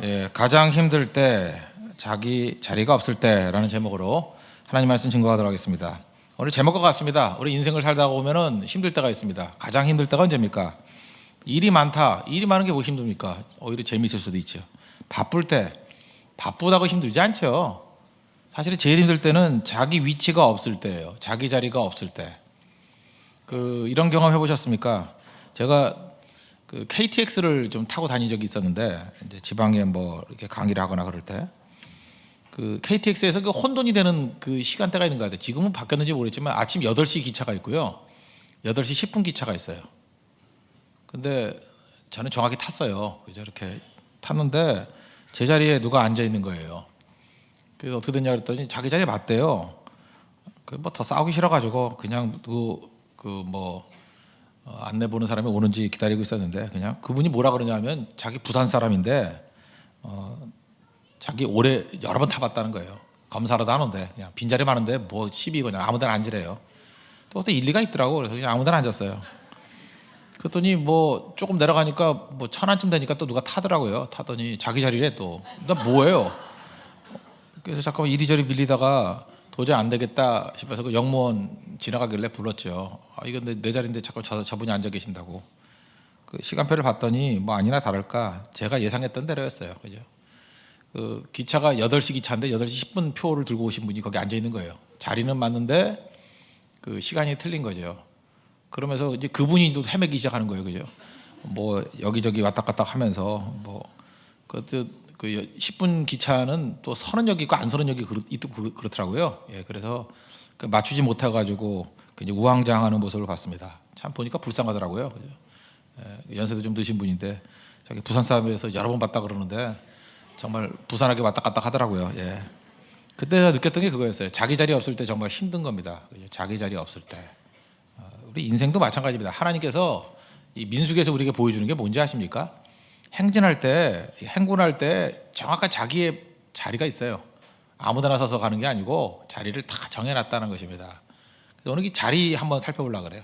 예, 가장 힘들 때, 자기 자리가 없을 때라는 제목으로 하나님 말씀 증거하도록 하겠습니다. 오늘 제목과 같습니다. 우리 인생을 살다 보면은 힘들 때가 있습니다. 가장 힘들 때가 언제입니까? 일이 많다. 일이 많은 게 뭐 힘듭니까? 오히려 재미있을 수도 있죠. 바쁠 때, 바쁘다고 힘들지 않죠. 사실은 제일 힘들 때는 자기 위치가 없을 때예요. 자기 자리가 없을 때. 이런 경험 해보셨습니까? 제가 KTX를 좀 타고 다닌 적이 있었는데, 이제 지방에 뭐 이렇게 강의를 하거나 그럴 때, KTX에서 혼돈이 되는 시간대가 있는 것 같아요. 지금은 바뀌었는지 모르겠지만 아침 8시 기차가 있고요, 8시 10분 기차가 있어요. 근데 저는 정확히 탔어요. 그래서 이렇게 탔는데 제 자리에 누가 앉아 있는 거예요. 그래서 어떻게 됐냐 그랬더니 자기 자리에 맞대요. 뭐 더 싸우기 싫어가지고 그냥 안내 보는 사람이 오는지 기다리고 있었는데, 그냥 그분이 뭐라 그러냐면 자기 부산 사람인데 자기 올해 여러 번 타봤다는 거예요. 검사라도 안 온대. 그냥 빈자리 많은데 뭐 시비 그냥 아무데나 앉으래요. 또 어떤 일리가 있더라고. 그래서 그냥 아무데나 앉았어요. 그랬더니 뭐 조금 내려가니까 뭐 천안쯤 되니까 또 누가 타더라고요. 타더니 자기 자리래 또. 나 뭐예요? 그래서 잠깐만 이리저리 밀리다가 도저히 안 되겠다 싶어서 그 영무원 지나가길래 불렀죠. 이건 내 자리인데 자꾸 저분이 앉아 계신다고. 시간표를 봤더니 뭐 아니나 다를까 제가 예상했던 대로였어요. 그죠? 기차가 8시 기차인데 8시 10분 표를 들고 오신 분이 거기 앉아 있는 거예요. 자리는 맞는데 시간이 틀린 거죠. 그러면서 이제 그분이 또 헤매기 시작하는 거예요. 그죠? 뭐 여기저기 왔다 갔다 하면서 뭐 그것도 10분 기차는 또 서는 역이 있고 안 서는 역이 그렇더라고요. 예, 그래서 맞추지 못해가지고 이제 우왕좌왕하는 모습을 봤습니다. 참 보니까 불쌍하더라고요. 그죠? 예, 연세도 좀 드신 분인데 자기 부산 사람에서 여러 번 봤다 그러는데 정말 부산하게 왔다 갔다 하더라고요. 예. 그때 느꼈던 게 그거였어요. 자기 자리 없을 때 정말 힘든 겁니다. 그죠? 자기 자리 없을 때. 우리 인생도 마찬가지입니다. 하나님께서 이 민수기에서 우리에게 보여주는 게 뭔지 아십니까? 행진할 때, 행군할 때 정확한 자기의 자리가 있어요. 아무데나 서서 가는 게 아니고 자리를 다 정해놨다는 것입니다. 그래서 오늘 이 자리 한번 살펴보려고 그래요.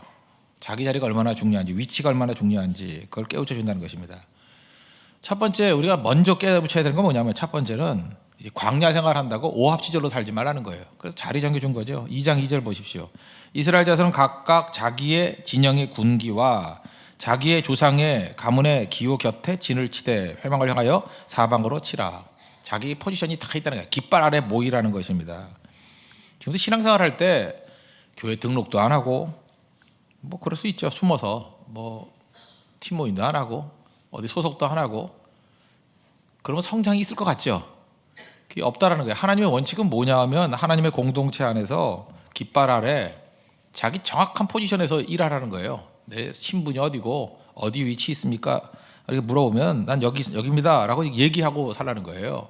자기 자리가 얼마나 중요한지, 위치가 얼마나 중요한지 그걸 깨우쳐 준다는 것입니다. 첫 번째 우리가 먼저 깨우쳐야 되는 건 뭐냐면, 첫 번째는 광야 생활한다고 오합지졸로 살지 말라는 거예요. 그래서 자리 정해준 거죠. 2장 2절 보십시오. 이스라엘 자손은 각각 자기의 진영의 군기와 자기의 조상의 가문의 기호 곁에 진을 치되 회망을 향하여 사방으로 치라. 자기 포지션이 다 있다는 거예요. 깃발 아래 모이라는 것입니다. 지금도 신앙생활 할 때 교회 등록도 안 하고 뭐 그럴 수 있죠. 숨어서 뭐 팀 모임도 안 하고 어디 소속도 안 하고 그러면 성장이 있을 것 같죠. 그게 없다라는 거예요. 하나님의 원칙은 뭐냐 하면 하나님의 공동체 안에서 깃발 아래 자기 정확한 포지션에서 일하라는 거예요. 내 신분이 어디고 어디 위치 있습니까? 이렇게 물어보면 난 여기입니다 라고 얘기하고 살라는 거예요.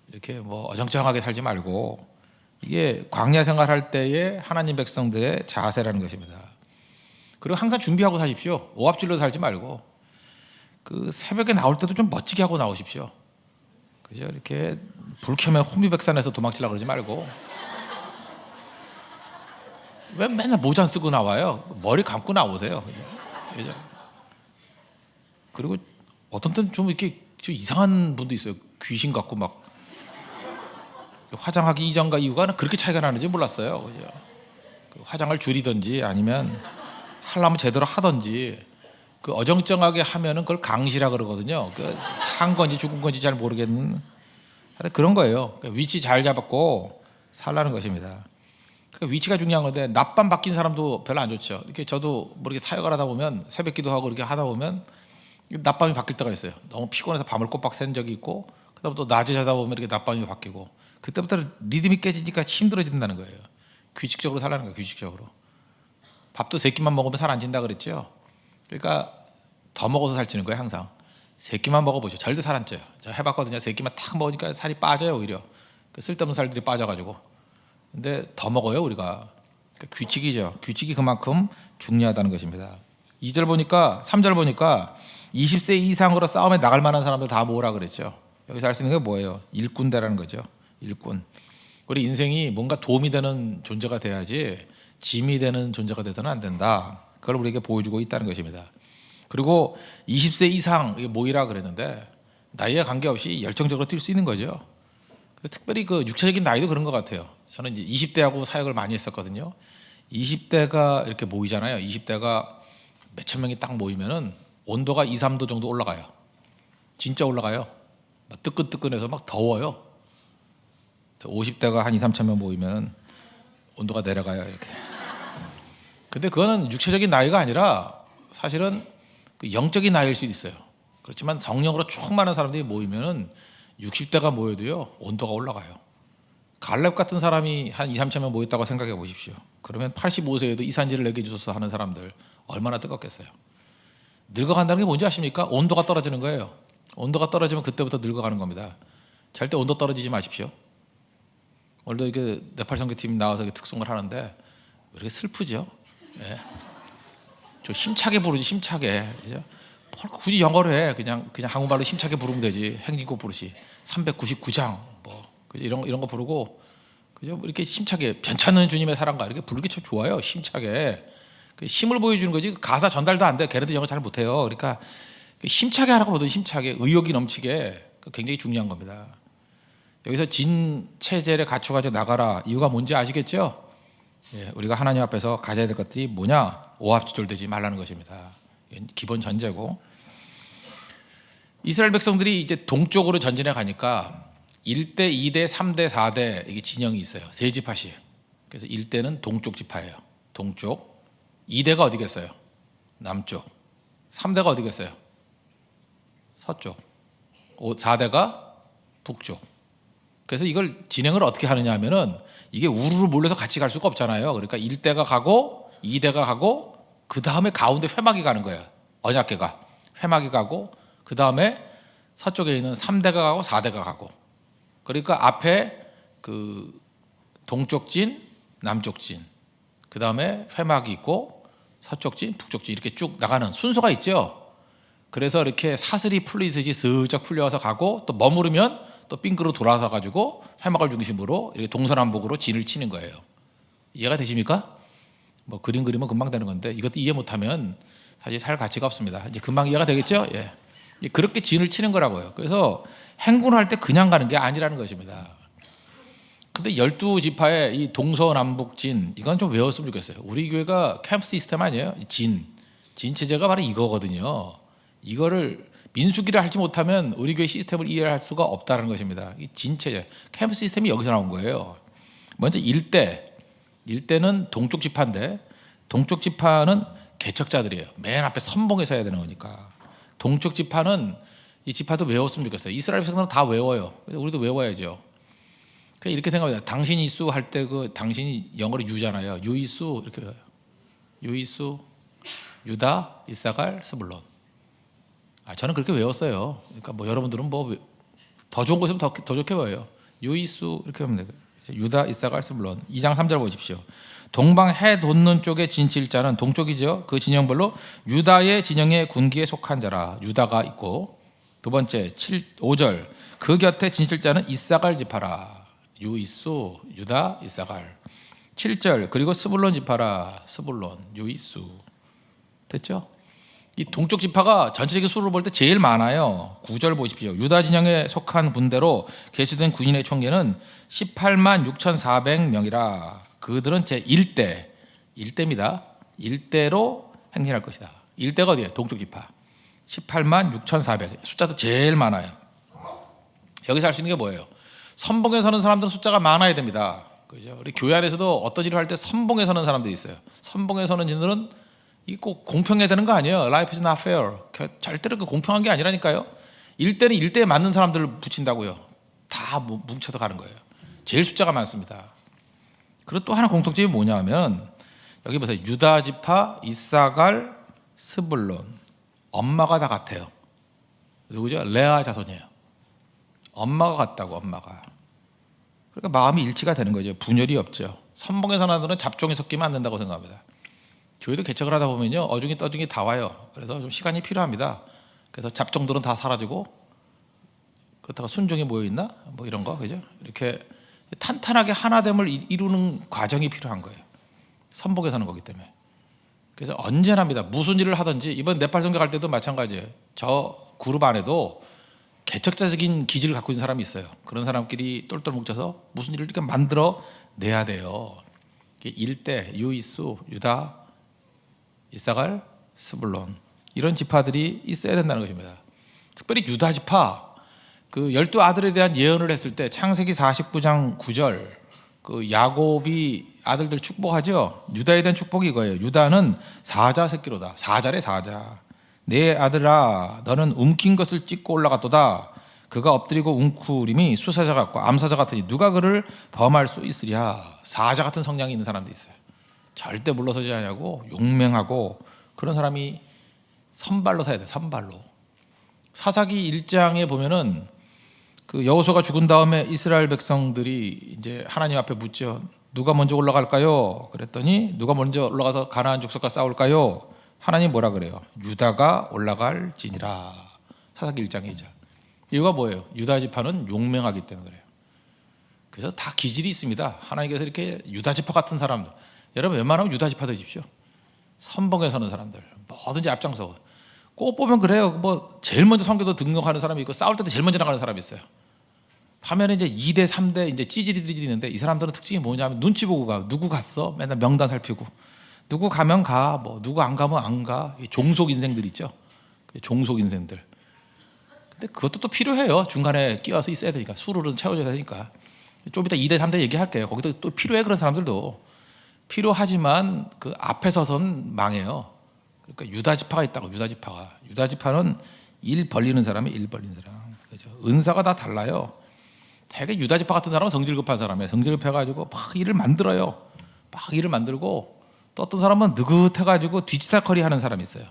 이렇게 뭐 어정쩡하게 살지 말고, 이게 광야 생활할 때의 하나님 백성들의 자세라는 것입니다. 그리고 항상 준비하고 사십시오. 오합질로 살지 말고 새벽에 나올 때도 좀 멋지게 하고 나오십시오. 그죠? 이렇게 불 켜면 혼비백산에서 도망치려고 그러지 말고. 왜 맨날 모자 안 쓰고 나와요? 머리 감고 나오세요. 그죠? 그리고 어떤 때는 좀 이렇게 좀 이상한 분도 있어요. 귀신 같고 막 화장하기 이전과 이후가 그렇게 차이가 나는지 몰랐어요. 그죠? 화장을 줄이든지 아니면 하려면 제대로 하든지 어정쩡하게 하면은 그걸 강시라 그러거든요. 산 건지 죽은 건지 잘 모르겠는 그런 거예요. 위치 잘 잡았고 살라는 것입니다. 위치가 중요한 건데 낮밤 바뀐 사람도 별로 안 좋죠. 이렇게 저도 모르게 사역을 하다 보면 새벽기도 하고 이렇게 하다 보면 낮밤이 바뀔 때가 있어요. 너무 피곤해서 밤을 꼬박 샌 적이 있고, 그다음 또 낮에 자다 보면 이렇게 낮밤이 바뀌고, 그때부터 리듬이 깨지니까 힘들어진다는 거예요. 규칙적으로 살라는 거예요. 규칙적으로. 밥도 3끼만 먹으면 살 안 찐다 그랬죠. 그러니까 더 먹어서 살찌는 거예요. 항상 3끼만 먹어보죠. 절대 살 안 쪄요. 저 해봤거든요. 3끼만 탁 먹으니까 살이 빠져요. 오히려 쓸데없는 살들이 빠져가지고. 근데 더 먹어요 우리가. 규칙이죠. 규칙이 그만큼 중요하다는 것입니다. 2절 보니까 3절 보니까 20세 이상으로 싸움에 나갈 만한 사람들 다 모으라 그랬죠. 여기서 할 수 있는 게 뭐예요? 일꾼대라는 거죠. 일꾼. 우리 인생이 뭔가 도움이 되는 존재가 돼야지 짐이 되는 존재가 되서는 안 된다. 그걸 우리에게 보여주고 있다는 것입니다. 그리고 20세 이상 모이라 그랬는데 나이에 관계없이 열정적으로 뛸 수 있는 거죠. 특별히 그 육체적인 나이도 그런 것 같아요. 저는 이제 20대하고 사역을 많이 했었거든요. 20대가 이렇게 모이잖아요. 20대가 몇천 명이 딱 모이면은 온도가 2, 3도 정도 올라가요. 진짜 올라가요. 막 뜨끈뜨끈해서 막 더워요. 50대가 한 2, 3천 명 모이면은 온도가 내려가요. 이렇게. 근데 그거는 육체적인 나이가 아니라 사실은 그 영적인 나이일 수도 있어요. 그렇지만 성령으로 충만한 사람들이 모이면은 60대가 모여도요 온도가 올라가요. 갈렙 같은 사람이 한 2, 3천 명 모였다고 생각해 보십시오. 그러면 85세에도 이산지를 내게 주소서 하는 사람들 얼마나 뜨겁겠어요. 늙어간다는 게 뭔지 아십니까? 온도가 떨어지는 거예요. 온도가 떨어지면 그때부터 늙어가는 겁니다. 절대 온도 떨어지지 마십시오. 오늘도 이렇게 네팔 선교팀 나와서 특송을 하는데 왜 이렇게 슬프죠? 예. 좀 힘차게 부르지, 힘차게. 그죠? 굳이 영어로 해. 그냥 한국말로 힘차게 부르면 되지. 행진곡 부르시. 399장 뭐 이런 거 부르고 그죠? 이렇게 힘차게 변찮는 주님의 사랑과 이렇게 부르기 참 좋아요. 힘차게 힘을 보여주는 거지. 가사 전달도 안 돼. 걔네들 영어 잘 못해요. 그러니까 힘차게 하라고 하든 힘차게 의욕이 넘치게 굉장히 중요한 겁니다. 여기서 진 체제를 갖춰가지고 나가라. 이유가 뭔지 아시겠죠? 예, 우리가 하나님 앞에서 가져야 될 것들이 뭐냐? 오합지졸되지 말라는 것입니다. 기본 전제고. 이스라엘 백성들이 이제 동쪽으로 전진해 가니까 1대, 2대, 3대, 4대 이게 진영이 있어요. 세 지파씩. 그래서 1대는 동쪽 지파예요. 동쪽. 2대가 어디겠어요? 남쪽. 3대가 어디겠어요? 서쪽. 4대가 북쪽. 그래서 이걸 진행을 어떻게 하느냐 하면은 이게 우르르 몰려서 같이 갈 수가 없잖아요. 그러니까 1대가 가고 2대가 가고 그 다음에 가운데 회막이 가는 거예요. 언약궤가 회막이 가고 그 다음에 서쪽에 있는 3대가 가고 4대가 가고 그러니까 앞에 그 동쪽 진, 남쪽 진 그 다음에 회막이 있고 서쪽 진, 북쪽 진 이렇게 쭉 나가는 순서가 있죠. 그래서 이렇게 사슬이 풀리듯이 슬쩍 풀려서 가고 또 머무르면 또 빙그로 돌아서 가지고 회막을 중심으로 이렇게 동서남북으로 진을 치는 거예요. 이해가 되십니까? 뭐 그림 그리면 금방 되는 건데 이것도 이해 못하면 사실 살 가치가 없습니다. 이제 금방 이해가 되겠죠? 예. 그렇게 진을 치는 거라고요. 그래서 행군할 때 그냥 가는 게 아니라는 것입니다. 근데 12지파의 이 동서남북진 이건 좀 외웠으면 좋겠어요. 우리 교회가 캠프 시스템 아니에요? 진 체제가 바로 이거거든요. 이거를 민수기를 할지 못하면 우리 교회 시스템을 이해할 수가 없다는 것입니다. 이 진 체제, 캠프 시스템이 여기서 나온 거예요. 먼저 1대는 동쪽 지파인데 동쪽 지파는 개척자들이에요. 맨 앞에 선봉에 서야 되는 거니까. 동쪽 지파는 이 지파도 외웠으면 좋겠어요. 이스라엘 백성들은 다 외워요. 그래서 우리도 외워야죠. 그러니까 이렇게 생각합니다. 당신 이수 할 때 그 당신이 영어로 유잖아요. 유이수 이렇게 외워요. 유이수, 유다, 이사갈, 스불론. 저는 그렇게 외웠어요. 그러니까 뭐 여러분들은 뭐 더 좋은 것이면 더 좋게 외워요. 유이수 이렇게 하면 돼요. 유다, 이사갈, 스불론. 2장 3절 보십시오. 동방 해 돋는 쪽에 진칠 자는 동쪽이죠. 그 진영별로 유다의 진영의 군기에 속한 자라. 유다가 있고 두 번째 5절 그 곁에 진칠 자는 이사갈 지파라. 유이수, 유다, 이사갈. 7절 그리고 스불론 지파라. 스불론, 유이수. 됐죠? 이 동쪽 지파가 전체적인 수를 볼 때 제일 많아요. 9절 보십시오. 유다 진영에 속한 군대로 계수된 군인의 총계는 18만 6,400명이라. 그들은 제 1대입니다. 1대로 행진할 것이다. 1대가 어디예요? 동쪽 지파. 18만 6,400. 숫자도 제일 많아요. 여기서 할 수 있는 게 뭐예요? 선봉에 서는 사람들은 숫자가 많아야 됩니다. 그죠? 우리 교회 안에서도 어떤 일을 할 때 선봉에 서는 사람들이 있어요. 선봉에 서는 진들은 이 꼭 공평해야 되는 거 아니에요. Life is not fair. 절대로 공평한 게 아니라니까요. 1대는 1대에 맞는 사람들을 붙인다고요. 다 뭉쳐서 가는 거예요. 제일 숫자가 많습니다. 그리고 또 하나 공통점이 뭐냐면 여기 보세요. 유다 지파, 이사갈, 스불론. 엄마가 다 같아요. 누구죠? 레아 자손이에요. 엄마가 같다고 엄마가. 그러니까 마음이 일치가 되는 거죠. 분열이 없죠. 선봉에 사는 사람들은 잡종이 섞이면 안 된다고 생각합니다. 교회도 개척을 하다 보면요 어중이 떠중이 다 와요. 그래서 좀 시간이 필요합니다. 그래서 잡종들은 다 사라지고 그렇다가 순종이 모여 있나 뭐 이런 거 그죠? 이렇게 탄탄하게 하나됨을 이루는 과정이 필요한 거예요. 선봉에 서는 거기 때문에. 그래서 언제나입니다. 무슨 일을 하든지 이번 네팔 선교 갈 때도 마찬가지예요. 저 그룹 안에도 개척자적인 기질을 갖고 있는 사람이 있어요. 그런 사람끼리 똘똘 뭉쳐서 무슨 일을 이렇게 만들어 내야 돼요. 일대, 유이수, 유다, 이사갈, 스불론 이런 지파들이 있어야 된다는 것입니다. 특별히 유다 지파, 그 12아들에 대한 예언을 했을 때 창세기 49장 9절 그 야곱이 아들들 축복하죠. 유다에 대한 축복이 이거예요. 유다는 사자 새끼로다. 사자래 사자. 내 아들아 너는 움킨 것을 찢고 올라갔도다. 그가 엎드리고 웅크림이 수사자 같고 암사자 같으니 누가 그를 범할 수 있으랴. 사자 같은 성향이 있는 사람도 있어요. 절대 물러서지 않냐고 용맹하고 그런 사람이 선발로 서야 돼. 선발로. 사사기 1장에 보면은 그 여호수아가 죽은 다음에 이스라엘 백성들이 이제 하나님 앞에 묻죠. 누가 먼저 올라갈까요? 그랬더니 누가 먼저 올라가서 가나안 족속과 싸울까요? 하나님 뭐라 그래요? 유다가 올라갈지니라. 사사기 1장이죠. 이유가 뭐예요? 유다 지파는 용맹하기 때문에 그래요. 그래서 다 기질이 있습니다. 하나님께서 이렇게 유다 지파 같은 사람들, 여러분 웬만하면 유다 지파 되십시오. 선봉에 서는 사람들, 뭐든지 앞장서. 꼭 보면 그래요. 뭐 제일 먼저 선교도 등록하는 사람이 있고 싸울 때도 제일 먼저 나가는 사람이 있어요. 화면에 이제 2대 3대 이제 찌질이들이 있는데 이 사람들은 특징이 뭐냐면 눈치 보고 가. 누구 갔어? 맨날 명단 살피고. 누구 가면 가. 뭐 누구 안 가면 안 가. 종속 인생들 있죠. 종속 인생들. 근데 그것도 또 필요해요. 중간에 끼어서 있어야 되니까. 수루는 채워줘야 되니까. 좀 이따 2대 3대 얘기할게요. 거기도 또 필요해. 그런 사람들도 필요하지만 그 앞에 서선 망해요. 그러니까 유다 지파가 있다고. 유다 지파는 일 벌리는 사람이 일 벌리는 사람. 그죠? 은사가 다 달라요. 되게 유다 지파 같은 사람은 성질급한 사람이에요. 성질급해가지고 막 일을 만들어요. 막 일을 만들고 또 어떤 사람은 느긋해가지고 뒤치다커리 하는 사람이 있어요.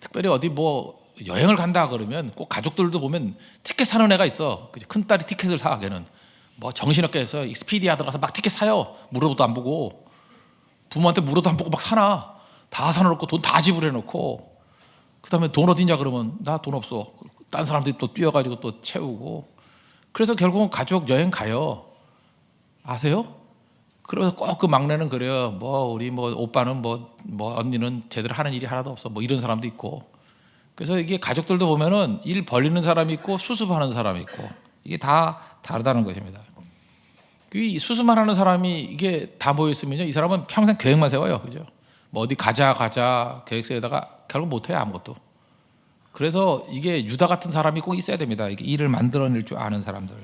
특별히 어디 뭐 여행을 간다 그러면 꼭 가족들도 보면 티켓 사는 애가 있어. 큰 딸이 티켓을 사. 걔는 뭐 정신없게 해서 익스피디아 들어가서 막 티켓 사요. 물어도 안 보고 부모한테 물어도 안 보고 막 사놔. 다 사놓고 돈 다 지불해놓고 그다음에 돈 어딨냐 그러면 나 돈 없어. 딴 사람들이 또 뛰어가지고 또 채우고. 그래서 결국은 가족 여행 가요. 아세요? 그러면서 꼭 그 막내는 그래요. 뭐 우리 뭐 오빠는 뭐 언니는 제대로 하는 일이 하나도 없어. 뭐 이런 사람도 있고. 그래서 이게 가족들도 보면은 일 벌리는 사람이 있고 수습하는 사람이 있고 이게 다 다르다는 것입니다. 이 수습만 하는 사람이 이게 다 모여 있으면요, 이 사람은 평생 계획만 세워요, 그죠? 뭐 어디 가자 계획 세우다가 결국 못해요 아무것도. 그래서 이게 유다 같은 사람이 꼭 있어야 됩니다. 이게 일을 만들어낼 줄 아는 사람들.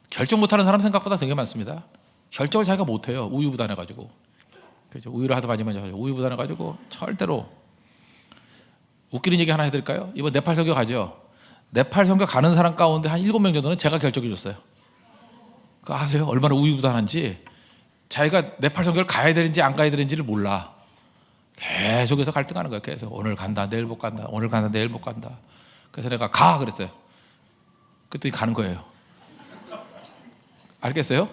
결정 못하는 사람 생각보다 되게 많습니다. 결정을 자기가 못해요. 우유부단해가지고. 그죠? 우유를 하도 많이 마셔가지고 우유부단해가지고 절대로. 웃기는 얘기 하나 해드릴까요? 이번 네팔 선교 가죠. 네팔 선교 가는 사람 가운데 한 7명 정도는 제가 결정해 줬어요. 그거 아세요? 얼마나 우유부단한지. 자기가 네팔 선교를 가야 되는지 안 가야 되는지를 몰라. 계속해서 갈등하는 거예요. 계속 오늘 간다, 내일 못 간다, 오늘 간다, 내일 못 간다. 그래서 내가 가 그랬어요. 그랬더니 가는 거예요. 알겠어요?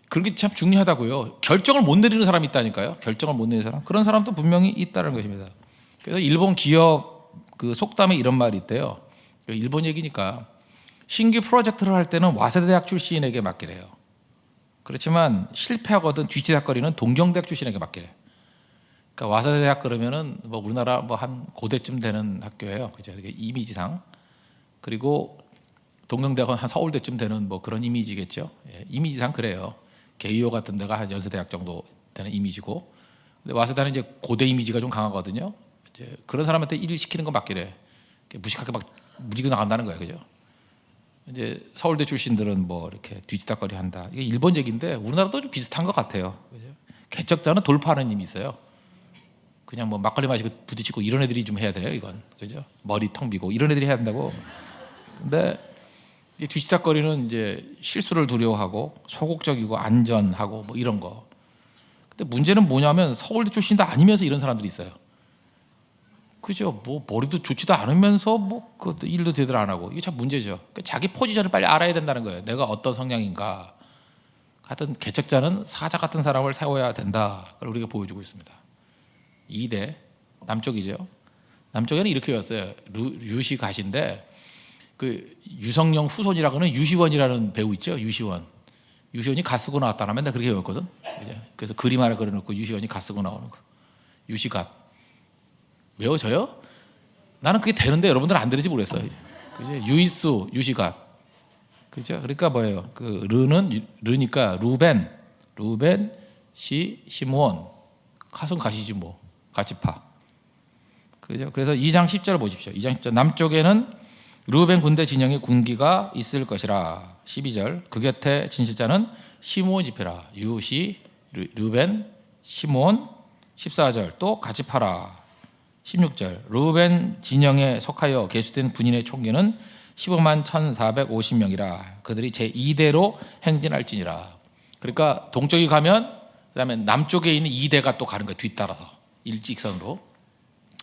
그런 게 참 중요하다고요. 결정을 못 내리는 사람이 있다니까요. 결정을 못 내리는 사람. 그런 사람도 분명히 있다는 것입니다. 그래서 일본 기업 그 속담에 이런 말이 있대요. 일본 얘기니까 신규 프로젝트를 할 때는 와세대 대학 출신에게 맡기래요. 그렇지만 실패하거든 뒤치다거리는 동경대학 출신에게 맡기래. 그러니까 와세대 대학 그러면은 뭐 우리나라 뭐 한 고대쯤 되는 학교예요. 그죠? 이미지상. 그리고 동경대학은 한 서울대쯤 되는 뭐 그런 이미지겠죠. 예, 이미지상 그래요. 개이오 같은 데가 한 연세대학 정도 되는 이미지고. 근데 와세대는 이제 고대 이미지가 좀 강하거든요. 이제 그런 사람한테 일 시키는 건 맡기래. 무식하게 막 무지개 나간다는 거예요, 그죠? 이제 서울대 출신들은 뭐 이렇게 뒤지다거리 한다. 이게 일본 얘기인데 우리나라도 좀 비슷한 것 같아요. 그죠? 개척자는 돌파하는 힘이 있어요. 그냥 뭐 막걸리 마시고 부딪히고 이런 애들이 좀 해야 돼요, 이건. 그죠? 머리 텅 비고 이런 애들이 해야 된다고. 근데 뒤치다거리는 이제 실수를 두려워하고 소극적이고 안전하고 뭐 이런 거. 근데 문제는 뭐냐면 서울대 출신도 아니면서 이런 사람들이 있어요. 그죠? 뭐 머리도 좋지도 않으면서 뭐 그 일도 제대로 안 하고 이게 참 문제죠. 그러니까 자기 포지션을 빨리 알아야 된다는 거예요. 내가 어떤 성향인가. 하여튼 개척자는 사자 같은 사람을 세워야 된다. 그걸 우리가 보여주고 있습니다. 2대 남쪽이죠. 남쪽에는 이렇게 왔어요. 류시 가시인데 그 유성령 후손이라고 하는 유시원이라는 배우 있죠. 유시원이 갓 쓰고 나왔다나 맨날 그렇게 외웠거든. 그래서 그림 하나 그려놓고 유시원이 갓 쓰고 나오는 거. 유시갓 외워져요? 나는 그게 되는데 여러분들은 안 되는지 모르겠어요. 그죠? 유이수, 유시갓. 그죠? 그러니까 뭐예요? 그 르는 르니까 루벤, 시므온. 갓은 가시지 뭐. 가시파. 그죠? 그래서 2장 10절을 보십시오. 2장 10절. 남쪽에는 르우벤 군대 진영의 군기가 있을 것이라. 12절. 그 곁에 진실자는 시므온 지파라. 유시, 르우벤, 시므온. 14절. 또 가시파라. 16절. 르우벤 진영에 속하여 계수된 군인의 총기는 15만 1,450명이라. 그들이 제2대로 행진할지니라. 그러니까 동쪽에 가면 그다음에 남쪽에 있는 2대가 또 가는 거예요. 뒤따라서 일직선으로.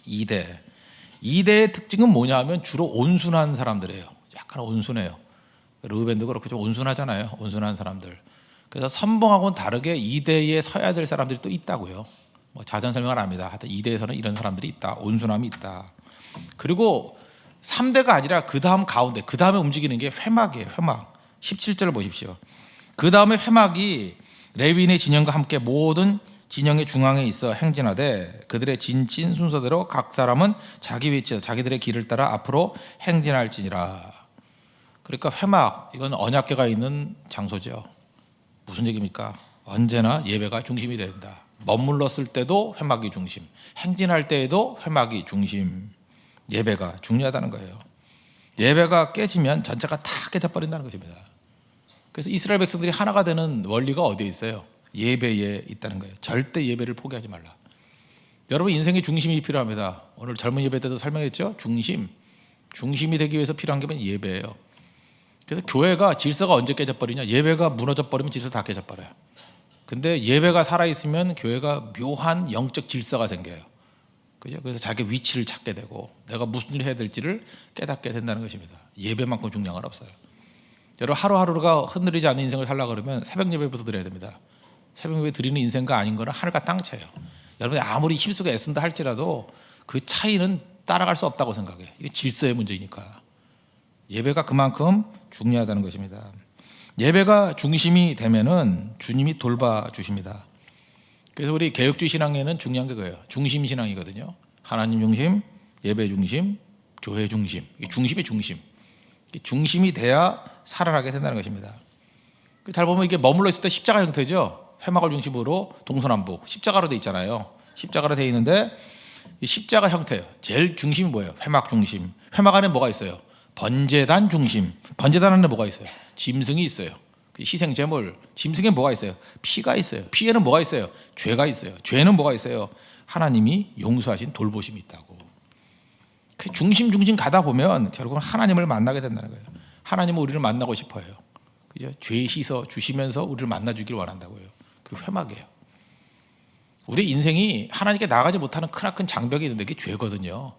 2대의 특징은 뭐냐면 주로 온순한 사람들이에요. 약간 온순해요. 르우벤도 그렇고 좀 온순하잖아요. 온순한 사람들. 그래서 선봉하고는 다르게 2대에 서야 될 사람들이 또 있다고요. 뭐 자세한 설명을 안 합니다. 하여튼 2대에서는 이런 사람들이 있다. 온순함이 있다. 그리고 3대가 아니라 그 다음 가운데, 그 다음에 움직이는 게 회막이에요. 회막. 17절을 보십시오. 그 다음에 회막이 레위인의 진영과 함께 모든 진영의 중앙에 있어 행진하되 그들의 진친 순서대로 각 사람은 자기 위치에서 자기들의 길을 따라 앞으로 행진할지니라. 그러니까 회막, 이건 언약궤가 있는 장소죠. 무슨 얘기입니까? 언제나 예배가 중심이 된다. 머물렀을 때도 회막이 중심, 행진할 때에도 회막이 중심. 예배가 중요하다는 거예요. 예배가 깨지면 전체가 다 깨져버린다는 것입니다. 그래서 이스라엘 백성들이 하나가 되는 원리가 어디에 있어요? 예배에 있다는 거예요. 절대 예배를 포기하지 말라. 여러분 인생의 중심이 필요합니다. 오늘 젊은 예배 때도 설명했죠. 중심이 되기 위해서 필요한 게 예배예요. 그래서 교회가 질서가 언제 깨져버리냐? 예배가 무너져버리면 질서 다 깨져버려요. 근데 예배가 살아있으면 교회가 묘한 영적 질서가 생겨요. 그죠? 그래서 자기 위치를 찾게 되고 내가 무슨 일을 해야 될지를 깨닫게 된다는 것입니다. 예배만큼 중요한 건 없어요. 여러분 하루하루가 흔들리지 않는 인생을 살려고 그러면 새벽 예배부터 드려야 됩니다. 새벽 예배 드리는 인생과 아닌 거는 하늘과 땅 차이요. 여러분이 아무리 힘쓰고 애쓴다 할지라도 그 차이는 따라갈 수 없다고 생각해요. 이게 질서의 문제이니까. 예배가 그만큼 중요하다는 것입니다. 예배가 중심이 되면은 주님이 돌봐주십니다. 그래서 우리 개혁주의 신앙에는 중요한 게 그거예요. 중심 신앙이거든요. 하나님 중심, 예배 중심, 교회 중심. 이게 중심의 중심. 중심이 돼야 살아나게 된다는 것입니다. 잘 보면 이게 머물러 있을 때 십자가 형태죠. 회막을 중심으로 동서남북 십자가로 돼 있잖아요. 십자가로 돼 있는데 이 십자가 형태예요. 제일 중심이 뭐예요? 회막 중심. 회막 안에 뭐가 있어요? 번제단 중심. 번제단 안에 뭐가 있어요? 짐승이 있어요. 희생 제물. 짐승에 뭐가 있어요? 피가 있어요. 피에는 뭐가 있어요? 죄가 있어요. 죄는 뭐가 있어요? 하나님이 용서하신 돌보심이 있다고. 그 중심 가다 보면 결국은 하나님을 만나게 된다는 거예요. 하나님은 우리를 만나고 싶어요. 그죠? 죄 씻어 주시면서 우리를 만나 주길 원한다고요. 그 회막이에요. 우리 인생이 하나님께 나가지 못하는 크나큰 장벽이 있는데 그게 죄거든요.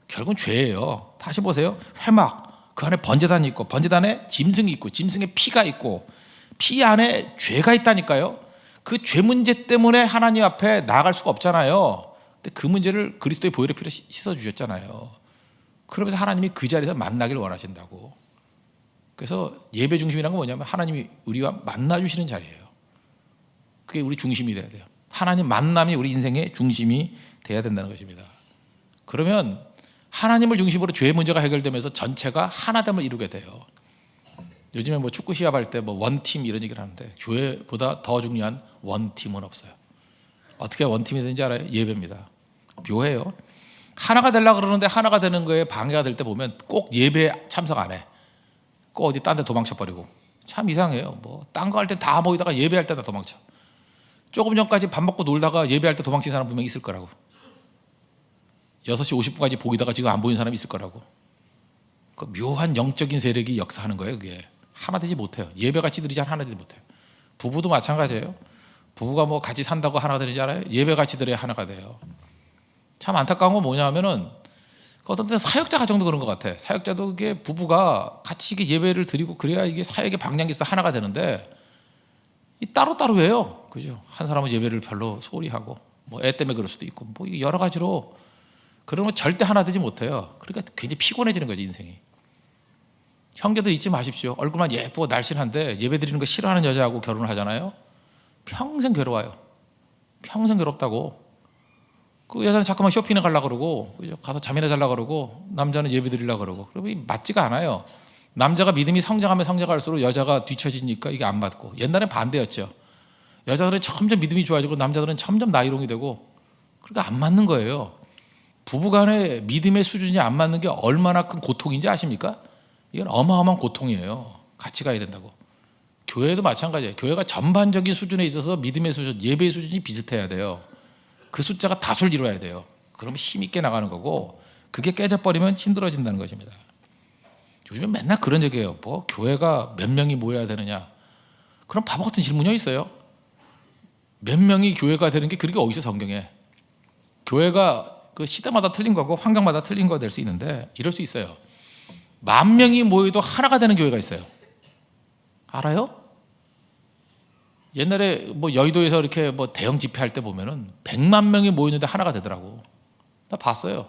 결국은 죄예요. 다시 보세요. 회막, 그 안에 번제단이 있고 번제단에 짐승이 있고 짐승에 피가 있고 피 안에 죄가 있다니까요. 그 죄 문제 때문에 하나님 앞에 나아갈 수가 없잖아요. 근데 그 문제를 그리스도의 보혈의 피로 씻어주셨잖아요. 그러면서 하나님이 그 자리에서 만나길 원하신다고. 그래서 예배 중심이라는 건 뭐냐면 하나님이 우리와 만나주시는 자리예요. 그게 우리 중심이 돼야 돼요. 하나님 만남이 우리 인생의 중심이 돼야 된다는 것입니다. 그러면 하나님을 중심으로 죄의 문제가 해결되면서 전체가 하나됨을 이루게 돼요. 요즘에 뭐 축구 시합할 때 뭐 원팀 이런 얘기를 하는데 교회보다 더 중요한 원팀은 없어요. 어떻게 원팀이 되는지 알아요? 예배입니다. 묘해요. 하나가 되려고 그러는데 하나가 되는 거에 방해가 될 때 보면 꼭 예배에 참석 안 해. 꼭 어디 딴 데 도망쳐버리고. 참 이상해요. 뭐 딴 거 할 땐 다 모이다가 예배할 때 다 도망쳐. 조금 전까지 밥 먹고 놀다가 예배할 때 도망친 사람 분명히 있을 거라고. 6시 50분까지 보이다가 지금 안 보이는 사람이 있을 거라고. 그 묘한 영적인 세력이 역사하는 거예요. 그게 하나 되지 못해요. 예배같이 드리지 않으면 하나 되지 못해요. 부부도 마찬가지예요. 부부가 뭐 같이 산다고 하나가 되는지 알아요? 예배같이 드려야 하나가 돼요. 참 안타까운 건 뭐냐 하면은 어떤 때는 사역자 가정도 그런 것 같아. 사역자도 그게 부부가 같이 이게 예배를 드리고 그래야 이게 사역의 방향이 있어 하나가 되는데 이 따로따로 해요. 그죠? 한 사람은 예배를 별로 소홀히 하고 뭐 애 때문에 그럴 수도 있고 뭐 여러 가지로 그러면 절대 하나 되지 못해요. 그러니까 굉장히 피곤해지는 거지 인생이. 형제들 잊지 마십시오. 얼굴만 예쁘고 날씬한데 예배 드리는 거 싫어하는 여자하고 결혼을 하잖아요. 평생 괴로워요. 평생 괴롭다고. 그 여자는 자꾸만 쇼핑에 가려고 그러고, 그죠? 가서 잠이나 자려고 그러고, 남자는 예배 드리려고 그러고. 그러면 맞지가 않아요. 남자가 믿음이 성장하면 성장할수록 여자가 뒤처지니까 이게 안 맞고. 옛날엔 반대였죠. 여자들은 점점 믿음이 좋아지고 남자들은 점점 나이롱이 되고, 그러니까 안 맞는 거예요. 부부간의 믿음의 수준이 안 맞는 게 얼마나 큰 고통인지 아십니까? 이건 어마어마한 고통이에요. 같이 가야 된다고. 교회도 마찬가지예요. 교회가 전반적인 수준에 있어서 믿음의 수준, 예배의 수준이 비슷해야 돼요. 그 숫자가 다수를 이루어야 돼요. 그러면 힘있게 나가는 거고, 그게 깨져버리면 힘들어진다는 것입니다. 요즘에 맨날 그런 얘기예요. 뭐 교회가 몇 명이 모여야 되느냐. 그럼 바보 같은 질문이 있어요. 몇 명이 교회가 되는 게 그렇게 어디서 성경에. 교회가 그 시대마다 틀린 거고 환경마다 틀린 거 될 수 있는데, 이럴 수 있어요. 10,000명이 모여도 하나가 되는 교회가 있어요. 알아요? 옛날에 뭐 여의도에서 이렇게 뭐 대형 집회할 때 보면은 100만 명이 모였는데 하나가 되더라고. 나 봤어요.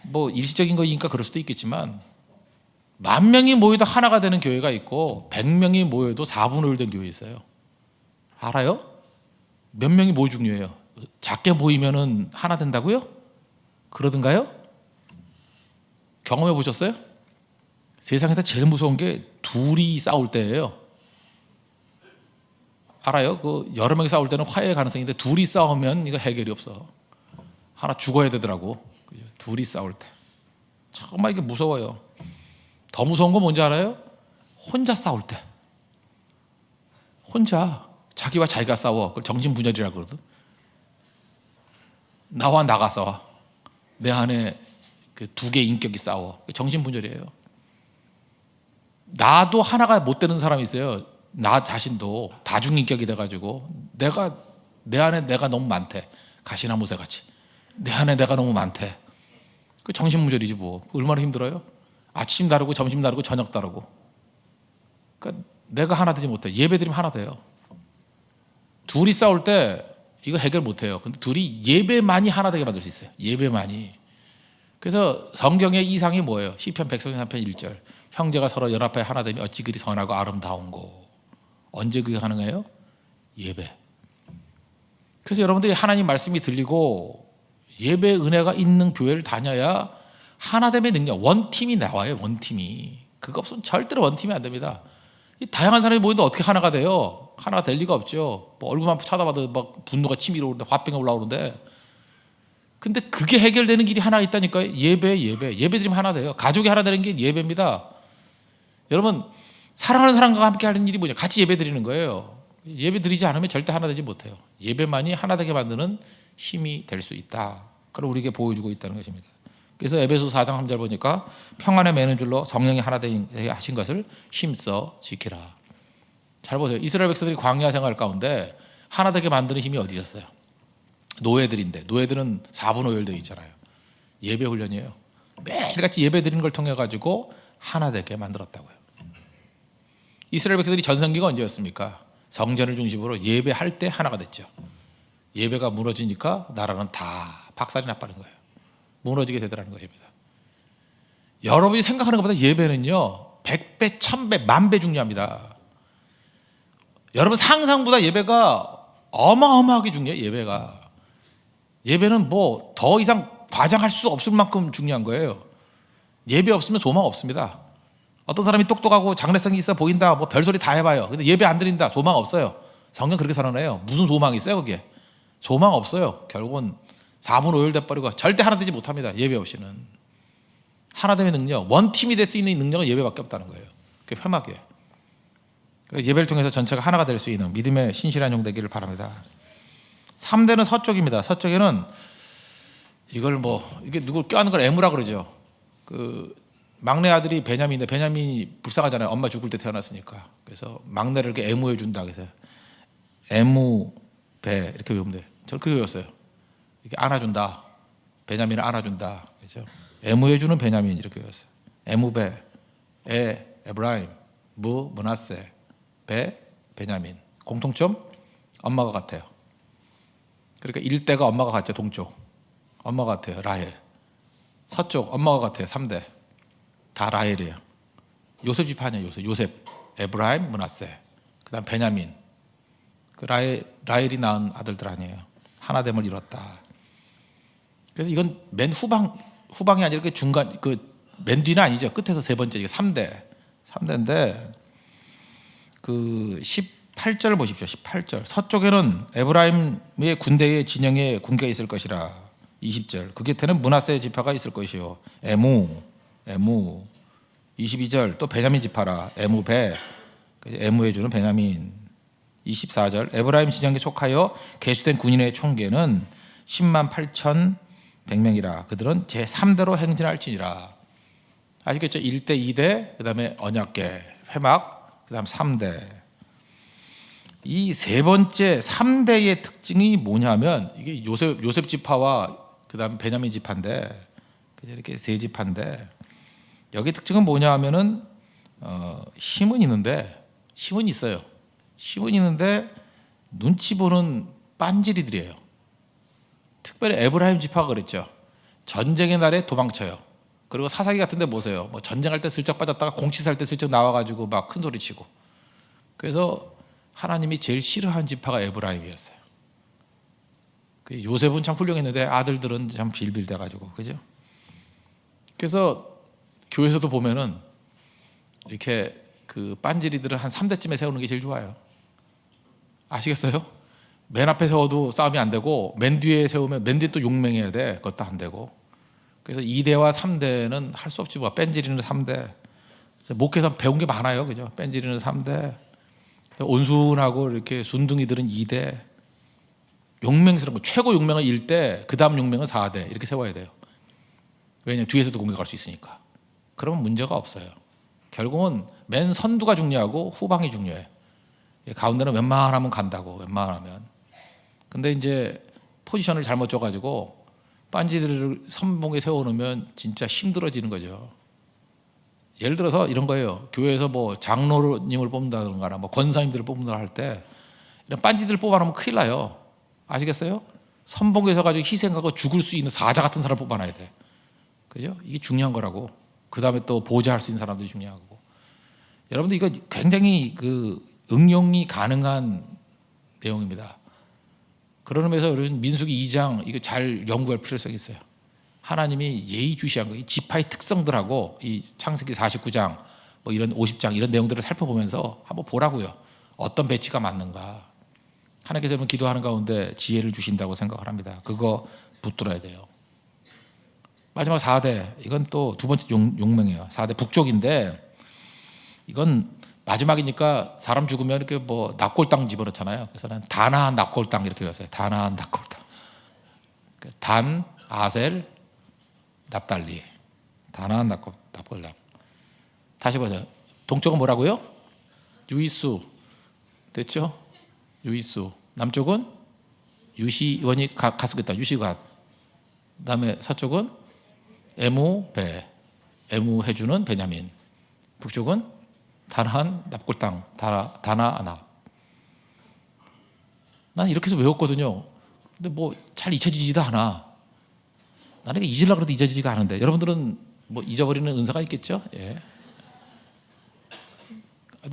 뭐 일시적인 거니까 그럴 수도 있겠지만, 10,000명이 모여도 하나가 되는 교회가 있고 100명이 모여도 4분의 1 된 교회 있어요. 알아요? 몇 명이 뭐 중요해요? 작게 모이면은 하나 된다고요? 그러던가요? 경험해 보셨어요? 세상에서 제일 무서운 게 둘이 싸울 때예요. 알아요? 그 여러 명이 싸울 때는 화해의 가능성인데, 둘이 싸우면 이거 해결이 없어. 하나 죽어야 되더라고. 둘이 싸울 때. 정말 이게 무서워요. 더 무서운 거 뭔지 알아요? 혼자 싸울 때. 혼자 자기와 자기가 싸워. 그걸 정신분열이라고 그러거든. 나와 나가 싸워. 내 안에 그 두 개의 인격이 싸워. 정신분열이에요. 나도 하나가 못 되는 사람이 있어요. 나 자신도 다중인격이 돼가지고 내 안에 내가 너무 많대. 가시나무새 같이 내 안에 내가 너무 많대. 그 정신분열이지 뭐. 얼마나 힘들어요? 아침 다르고 점심 다르고 저녁 다르고. 그러니까 내가 하나 되지 못해. 예배 드리면 하나 돼요. 둘이 싸울 때 이거 해결 못해요. 근데 둘이 예배만이 하나 되게 만들 수 있어요. 예배만이. 그래서 성경의 이상이 뭐예요? 시편 133편 1절. 형제가 서로 연합해 하나 되면 어찌 그리 선하고 아름다운고. 언제 그게 가능해요? 예배. 그래서 여러분들이 하나님 말씀이 들리고 예배 은혜가 있는 교회를 다녀야 하나됨의 능력, 원팀이 나와요. 원팀이. 그거 없으면 절대로 원팀이 안 됩니다. 이 다양한 사람이 모이는데 어떻게 하나가 돼요? 하나가 될 리가 없죠. 뭐 얼굴만 쳐다봐도 막 분노가 치밀어 오르는데, 화병이 올라오는데. 근데 그게 해결되는 길이 하나 있다니까요. 예배 드리면 하나 돼요. 가족이 하나 되는 게 예배입니다. 여러분, 사랑하는 사람과 함께 하는 일이 뭐냐? 같이 예배 드리는 거예요. 예배 드리지 않으면 절대 하나 되지 못해요. 예배만이 하나 되게 만드는 힘이 될 수 있다. 그걸 우리에게 보여주고 있다는 것입니다. 그래서 에베소서 4장 3절 보니까 평안에 매는 줄로 성령이 하나 되게 하신 것을 힘써 지키라. 잘 보세요. 이스라엘 백성들이 광야 생활 가운데 하나 되게 만드는 힘이 어디 있었어요? 노예들인데, 노예들은 4분의 1 되어 있잖아요. 예배 훈련이에요. 매일같이 예배 드리는 걸 통해 가지고 하나 되게 만들었다고요. 이스라엘 백성들이 전성기가 언제였습니까? 성전을 중심으로 예배할 때 하나가 됐죠. 예배가 무너지니까 나라는 다 박살이 나버린 거예요. 무너지게 되더라는 것입니다. 여러분이 생각하는 것보다 예배는요 100배, 1000배, 10,000배 중요합니다. 여러분 상상보다 예배가 어마어마하게 중요해요. 예배는 뭐 더 이상 과장할 수 없을 만큼 중요한 거예요. 예배 없으면 소망 없습니다. 어떤 사람이 똑똑하고 장래성이 있어 보인다, 뭐 별소리 다 해봐요. 근데 예배 안 드린다, 소망 없어요. 성경 그렇게 선언해요. 무슨 소망이 있어요 거기에? 소망 없어요. 결국은 4분의 1 돼버리고 절대 하나 되지 못합니다. 예배 없이는. 하나됨의 능력, 원팀이 될 수 있는 능력은 예배밖에 없다는 거예요. 그게 회막이에요. 예배를 통해서 전체가 하나가 될 수 있는 믿음의 신실한 종 되기를 바랍니다. 3대는 서쪽입니다. 서쪽에는 이걸 뭐 이게 누구 껴안는 걸 애무라 그러죠. 그 막내 아들이 베냐민인데, 베냐민이 불쌍하잖아요. 엄마 죽을 때 태어났으니까. 그래서 막내를 이렇게 애무해 준다. 그래서 애무배 이렇게 외우면 돼요. 저는 그게 외웠어요. 이렇게 안아준다. 베냐민을 안아준다. 그렇죠? 애무해 주는 베냐민 이렇게 외웠어요. 애무배, 에브라임, 므나세, 베냐민. 공통점 엄마가 같아요. 그러니까 일대가 엄마가 같죠. 동쪽 엄마가 같아요. 라헬. 서쪽 엄마가 같아요. 3대 다 라헬이에요. 요셉 집안이에요. 요셉, 에브라임, 므나세. 그다음 베냐민. 그 라헬이 낳은 아들들 아니에요. 하나됨을 이뤘다. 그래서 이건 맨 후방이 아니라 그 중간, 맨 뒤는 아니죠. 끝에서 세 번째, 이게 3대인데 그 18절 보십시오. 18절. 서쪽에는 에브라임의 군대의 진영에 군대가 있을 것이라. 20절. 그 곁에는 므낫세 지파가 있을 것이요. 에무. 22절. 또 베냐민 지파라. 에무베. 에무에 주는 베냐민. 24절. 에브라임 진영에 속하여 계수된 군인의 총계는 10만 8,100명이라. 그들은 제3대로 행진할지니라. 아시겠죠? 1대, 2대, 그 다음에 언약궤, 회막, 그 다음 3대. 이 세 번째 3대의 특징이 뭐냐면 이게 요셉 지파와 그 다음 베냐민 지파인데 이렇게 세 지파인데 여기 특징은 뭐냐 하면은 힘은 있는데 힘은 있어요. 힘은 있는데 눈치 보는 빤지리들이에요. 특별히 에브라임 지파가 그랬죠. 전쟁의 날에 도망쳐요. 그리고 사사기 같은 데 보세요. 뭐 전쟁할 때 슬쩍 빠졌다가 공치살 때 슬쩍 나와가지고 막 큰 소리 치고. 그래서 하나님이 제일 싫어하는 지파가 에브라임이었어요. 요셉은 참 훌륭했는데 아들들은 참 빌빌대가지고, 그죠? 그래서 교회에서도 보면은 이렇게 그 빤지리들을 한 3대쯤에 세우는 게 제일 좋아요. 아시겠어요? 맨 앞에 세워도 싸움이 안 되고 맨 뒤에 세우면 맨 뒤에 또 용맹해야 돼. 그것도 안 되고. 그래서 2대와 3대는 할 수 없지 뭐. 뺀지리는 3대. 목회에서 배운 게 많아요. 그죠? 뺀지리는 3대. 온순하고 이렇게 순둥이들은 2대. 용맹스러운 거. 최고 용맹은 1대. 그 다음 용맹은 4대. 이렇게 세워야 돼요. 왜냐하면 뒤에서도 공격할 수 있으니까. 그러면 문제가 없어요. 결국은 맨 선두가 중요하고 후방이 중요해. 가운데는 웬만하면 간다고. 웬만하면. 근데 이제 포지션을 잘못 줘가지고 빤지들을 선봉에 세워놓으면 진짜 힘들어지는 거죠. 예를 들어서 이런 거예요. 교회에서 뭐 장로님을 뽑는다든가 뭐 권사님들을 뽑는다 할 때 이런 빤지들을 뽑아놓으면 큰일 나요. 아시겠어요? 선봉에 서가지고 희생하고 죽을 수 있는 사자 같은 사람 뽑아놔야 돼. 그죠? 이게 중요한 거라고. 그 다음에 또 보좌할 수 있는 사람들이 중요하고. 여러분들 이거 굉장히 그 응용이 가능한 내용입니다. 그런 의미에서 여러분 민수기 2장 이거 잘 연구할 필요성이 있어요. 하나님이 예의주시한 거, 이 지파의 특성들하고 이 창세기 49장 뭐 이런 50장 이런 내용들을 살펴보면서 한번 보라고요. 어떤 배치가 맞는가. 하나님께서 여러분 기도하는 가운데 지혜를 주신다고 생각을 합니다. 그거 붙들어야 돼요. 마지막 4대 이건 또 두 번째 용맹이에요. 4대 북쪽인데 이건 마지막이니까 사람 죽으면 이렇게 뭐 납골당 집어넣잖아요. 그래서 는 다나한 납골당 이렇게 외웠어요. 다나한 납골당. 단, 아셀, 납달리. 다나한 납골당. 다시 보세요. 동쪽은 뭐라고요? 유이수. 됐죠? 유이수. 남쪽은 유시원이 갔었겠다. 유시갓. 그다음에 서쪽은 에무베. 에무 해주는 베냐민. 북쪽은 다나한 납골당. 다나아납. 나는 이렇게 해서 외웠거든요. 근데 뭐 잘 잊혀지지도 않아. 나는 잊으려고 해도 잊어지지가 않은데 여러분들은 뭐 잊어버리는 은사가 있겠죠? 예.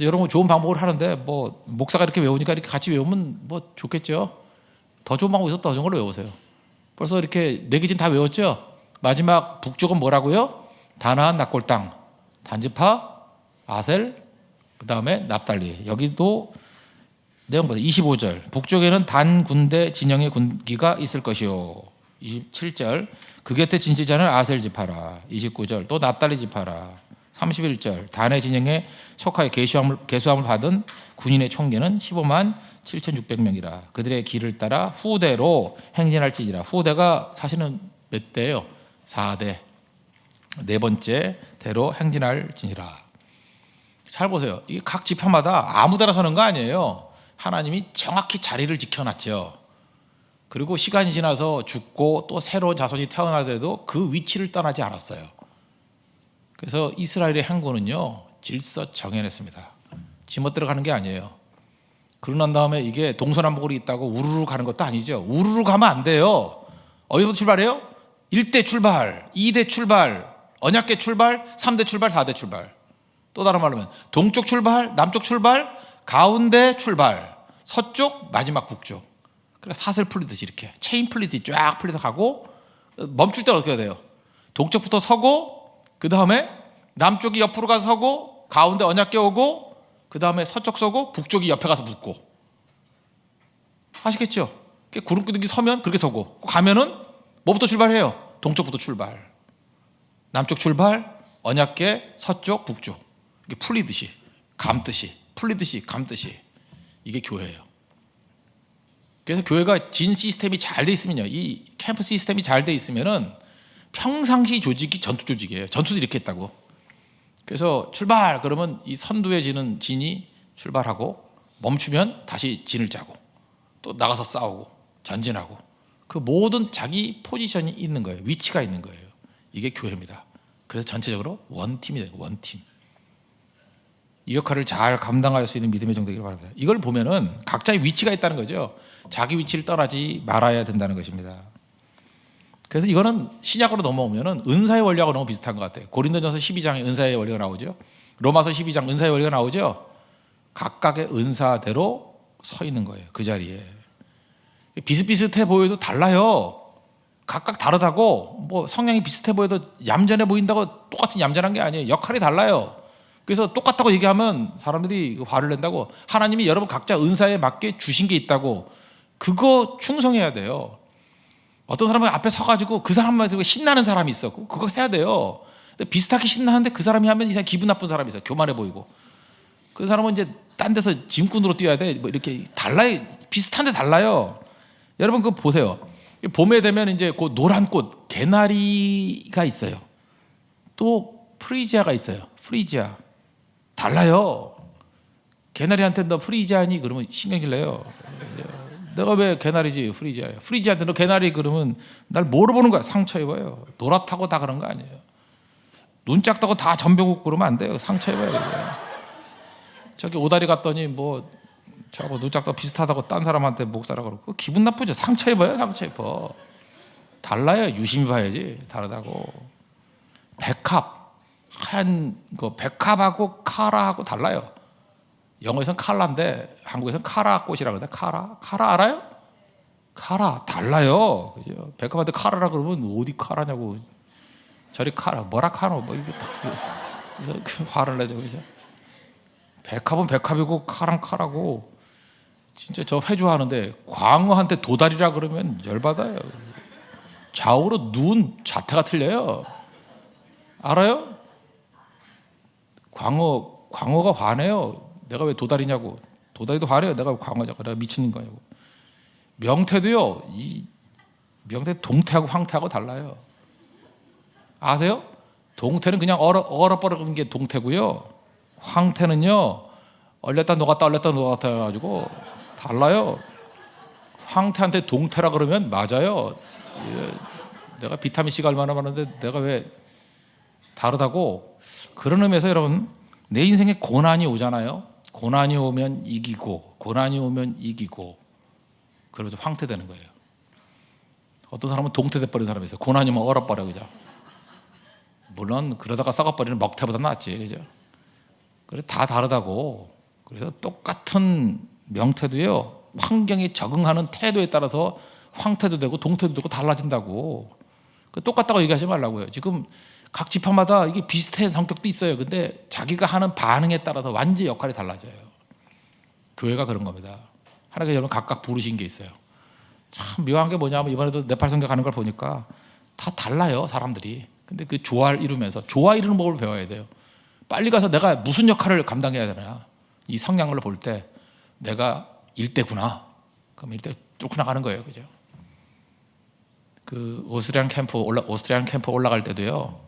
여러분 좋은 방법을 하는데 뭐 목사가 이렇게 외우니까 이렇게 같이 외우면 뭐 좋겠죠? 더 좋은 방법이 있어서 더 좋은 걸로 외우세요. 벌써 이렇게 네 개진 다 외웠죠? 마지막 북쪽은 뭐라고요? 다나한 납골당, 단지파, 아셀, 그 다음에 납달리. 여기도 내용 보세요. 25절. 북쪽에는 단 군대 진영의 군기가 있을 것이요. 27절. 그 곁에 진실자는 아셀 지파라. 29절. 또 납달리 지파라. 31절. 단의 진영에 속하여 계수함을 받은 군인의 총계는 15만 7,600명이라. 그들의 길을 따라 후대로 행진할지니라. 후대가 사실은 몇 대예요? 4대. 네 번째 대로 행진할지니라. 잘 보세요. 이 각 지파마다 아무데나 서는 거 아니에요. 하나님이 정확히 자리를 지켜놨죠. 그리고 시간이 지나서 죽고 또 새로운 자손이 태어나더라도 그 위치를 떠나지 않았어요. 그래서 이스라엘의 행군은요 질서 정해냈습니다. 지멋대로 가는 게 아니에요. 그러고 난 다음에 이게 동서남북으로 있다고 우르르 가는 것도 아니죠. 우르르 가면 안 돼요. 어디부터 출발해요? 1대 출발, 2대 출발, 언약궤 출발, 3대 출발, 4대 출발. 또 다른 말로 하면 동쪽 출발, 남쪽 출발, 가운데 출발, 서쪽, 마지막 북쪽. 그러니까 사슬 풀리듯이 이렇게 체인 풀리듯이 쫙 풀려서 가고 멈출 때는 어떻게 해야 돼요? 동쪽부터 서고 그 다음에 남쪽이 옆으로 가서 서고 가운데 언약궤 오고 그 다음에 서쪽 서고 북쪽이 옆에 가서 붙고 아시겠죠? 구름기둥이 서면 그렇게 서고 가면은 뭐부터 출발해요? 동쪽부터 출발, 남쪽 출발, 언약궤 서쪽 북쪽 이게 풀리듯이 감듯이 풀리듯이 감듯이 이게 교회예요. 그래서 교회가 진 시스템이 잘 돼 있으면요, 이 캠프 시스템이 잘 돼 있으면은 평상시 조직이 전투 조직이에요. 전투도 이렇게 했다고. 그래서 출발 그러면 이 선두에 지는 진이 출발하고 멈추면 다시 진을 짜고 또 나가서 싸우고 전진하고 그 모든 자기 포지션이 있는 거예요. 위치가 있는 거예요. 이게 교회입니다. 그래서 전체적으로 원팀이 돼요. 원팀. 이 역할을 잘 감당할 수 있는 믿음의 정도이길 바랍니다. 이걸 보면은 각자의 위치가 있다는 거죠. 자기 위치를 떠나지 말아야 된다는 것입니다. 그래서 이거는 신약으로 넘어오면은 은사의 원리하고 너무 비슷한 것 같아요. 고린도전서 12장에 은사의 원리가 나오죠. 로마서 12장 은사의 원리가 나오죠. 각각의 은사대로 서 있는 거예요. 그 자리에. 비슷비슷해 보여도 달라요. 각각 다르다고 뭐 성향이 비슷해 보여도 얌전해 보인다고 똑같은 얌전한 게 아니에요. 역할이 달라요. 그래서 똑같다고 얘기하면 사람들이 화를 낸다고. 하나님이 여러분 각자 은사에 맞게 주신 게 있다고 그거 충성해야 돼요. 어떤 사람이 앞에 서가지고 그 사람만 들고 신나는 사람이 있었고 그거 해야 돼요. 근데 비슷하게 신나는데 그 사람이 하면 이상 기분 나쁜 사람이 있어요. 교만해 보이고 그 사람은 이제 딴 데서 짐꾼으로 뛰어야 돼. 뭐 이렇게 달라요. 비슷한데 달라요. 여러분 그거 보세요. 봄에 되면 이제 그 노란 꽃 개나리가 있어요. 또 프리지아가 있어요. 프리지아 달라요. 개나리한테 너 프리지아니 그러면 신경질 내요. 내가 왜 개나리지 프리지아야. 프리지아한테 너 개나리 그러면 날 뭐로 보는 거야. 상처 입어요. 노랗다고 다 그런 거 아니에요. 눈 작다고 다 전병욱 그러면 안 돼요. 상처 입어요. 저기 오다리 갔더니 뭐 저거 눈 작다고 비슷하다고 딴 사람한테 목사라 그러고 기분 나쁘죠. 상처 입어요. 상처 입어. 달라요. 유심히 봐야지. 다르다고. 백합 하얀 거 백합하고 카라하고 달라요. 영어에서는 칼라인데 한국에서는 카라 꽃이라고 그러는데 카라 알아요? 카라 달라요. 그죠? 백합한테 카라라 그러면 어디 카라냐고. 저리 카라 뭐라 카노 뭐 이게 다 그래서 그 화를 내죠. 그죠? 백합은 백합이고 카랑 카라고. 진짜 저 회주하는데 광어한테 도다리라 그러면 열받아요. 좌우로 눈 자태가 틀려요. 알아요? 광어가 화내요. 내가 왜 도다리냐고. 도다리도 화내요. 내가 왜 광어냐고. 내가 미친 거냐고. 명태도요. 이 명태 동태하고 황태하고 달라요. 아세요? 동태는 그냥 얼어버리는 게 동태고요. 황태는요. 얼렸다 녹았다 얼렸다 녹았다 해가지고 달라요. 황태한테 동태라 그러면 맞아요. 내가 비타민C가 얼마나 많은데 내가 왜 다르다고. 그런 의미에서 여러분 내 인생에 고난이 오잖아요. 고난이 오면 이기고 고난이 오면 이기고 그러면서 황태되는 거예요. 어떤 사람은 동태돼 버린 사람이 있어요. 고난이 오면 얼어버려. 그죠? 물론 그러다가 썩어버리는 먹태보다 낫지. 그죠? 그래 다 다르다고. 그래서 똑같은 명태도요. 환경에 적응하는 태도에 따라서 황태도 되고 동태도 되고 달라진다고. 똑같다고 얘기하지 말라고요. 지금 각 지파마다 이게 비슷한 성격도 있어요. 근데 자기가 하는 반응에 따라서 완전히 역할이 달라져요. 교회가 그런 겁니다. 하나님께서 여러분 각각 부르신 게 있어요. 참 묘한 게 뭐냐면 이번에도 네팔 선교 가는 걸 보니까 다 달라요. 사람들이. 근데 그 조화를 이루면서 조화 이루는 법을 배워야 돼요. 빨리 가서 내가 무슨 역할을 감당해야 되나. 이 성향을 볼 때 내가 일대구나. 그럼 일대 뚫고 나가는 거예요. 그죠? 그 오스트리안 캠프 올라갈 때도요.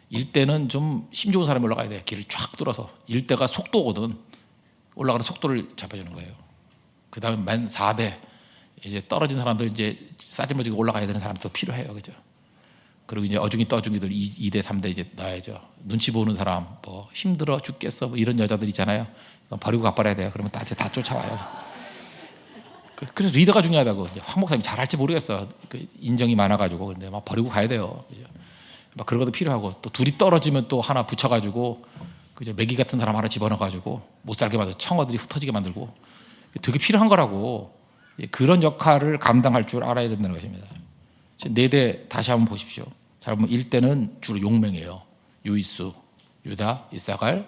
일대는 좀 힘 좋은 사람이 올라가야 돼. 길을 쫙 뚫어서. 일대가 속도거든. 올라가는 속도를 잡아주는 거예요. 그 다음에 맨 4대 이제 떨어진 사람들 이제 싸지머지고 올라가야 되는 사람도 필요해요. 그죠? 그리고 이제 어중이 떠중이들 2대 3대 이제 놔야죠. 눈치 보는 사람 뭐 힘들어 죽겠어 뭐 이런 여자들 있잖아요. 버리고 가버려야 돼요. 그러면 다 쫓아와요. 그래서 리더가 중요하다고. 이제 황 목사님 잘할지 모르겠어. 그 인정이 많아가지고 근데 막 버리고 가야 돼요. 그죠? 막 그런 것도 필요하고 또 둘이 떨어지면 또 하나 붙여가지고 그죠? 메기 같은 사람 하나 집어넣어가지고 못 살게 만들고 청어들이 흩어지게 만들고 되게 필요한 거라고. 그런 역할을 감당할 줄 알아야 된다는 것입니다. 4대 다시 한번 보십시오. 잘 보면 1대는 주로 용맹이에요. 유이수, 유다, 이사갈,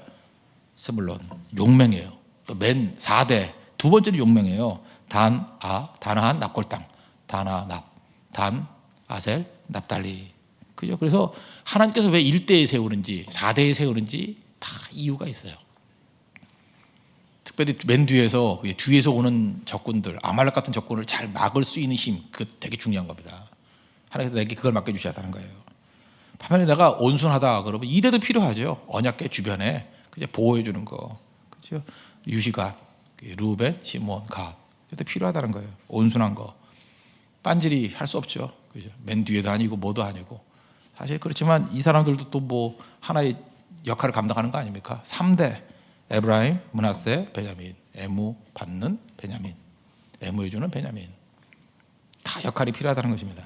스불론 용맹이에요. 또 맨 4대 두 번째는 용맹이에요. 다나한, 납골 땅. 다나, 납, 단, 아셀, 납달리. 그죠? 그래서 하나님께서 왜 1대에 세우는지 4대에 세우는지 다 이유가 있어요. 특별히 맨 뒤에서 오는 적군들, 아말렉 같은 적군을 잘 막을 수 있는 힘, 그 되게 중요한 겁니다. 하나님께서 내게 그걸 맡겨주셔야 하는 거예요. 반면에 내가 온순하다 그러면 2대도 필요하죠. 언약궤 주변에 그죠? 보호해 주는 거, 그죠? 유시갓, 루벤, 시몬, 갓, 그것도 필요하다는 거예요. 온순한 거, 빤질이 할 수 없죠. 그죠? 맨 뒤에도 아니고 뭐도 아니고. 사실 그렇지만 이 사람들도 또 뭐 하나의 역할을 감당하는 거 아닙니까? 3대 에브라임, 므낫세, 베냐민. 애무 받는 베냐민, 애무해 주는 베냐민. 다 역할이 필요하다는 것입니다.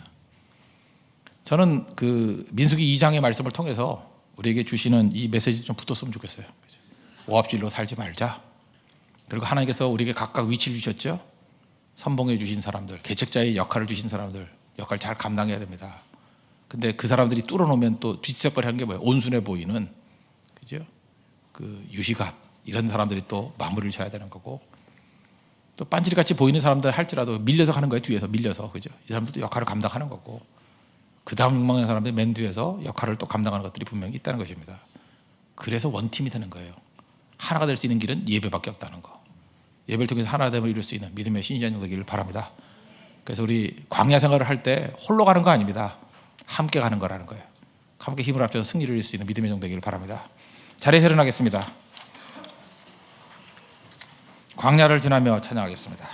저는 그 민수기 2장의 말씀을 통해서 우리에게 주시는 이 메시지 좀 붙었으면 좋겠어요. 오합질로 살지 말자. 그리고 하나님께서 우리에게 각각 위치를 주셨죠. 선봉해 주신 사람들, 개척자의 역할을 주신 사람들, 역할 잘 감당해야 됩니다. 근데 그 사람들이 뚫어놓으면 또 뒤집어버리 하는 게 뭐예요? 온순해 보이는, 그죠? 그 유시갓 이런 사람들이 또 마무리를 쳐야 되는 거고, 또 빤지리 같이 보이는 사람들 할지라도 밀려서 가는 거예요. 뒤에서 밀려서, 그죠? 이 사람들도 역할을 감당하는 거고, 그 다음 욕망의 사람들이 맨 뒤에서 역할을 또 감당하는 것들이 분명히 있다는 것입니다. 그래서 원팀이 되는 거예요. 하나가 될 수 있는 길은 예배밖에 없다는 거. 예배를 통해서 하나됨을 이룰 수 있는 믿음의 신실한 종 되기를 바랍니다. 그래서 우리 광야 생활을 할 때 홀로 가는 거 아닙니다. 함께 가는 거라는 거예요. 함께 힘을 합쳐서 승리를 이룰 수 있는 믿음의 종 되기를 바랍니다. 자리에서 일어나겠습니다. 광야를 지나며 찬양하겠습니다.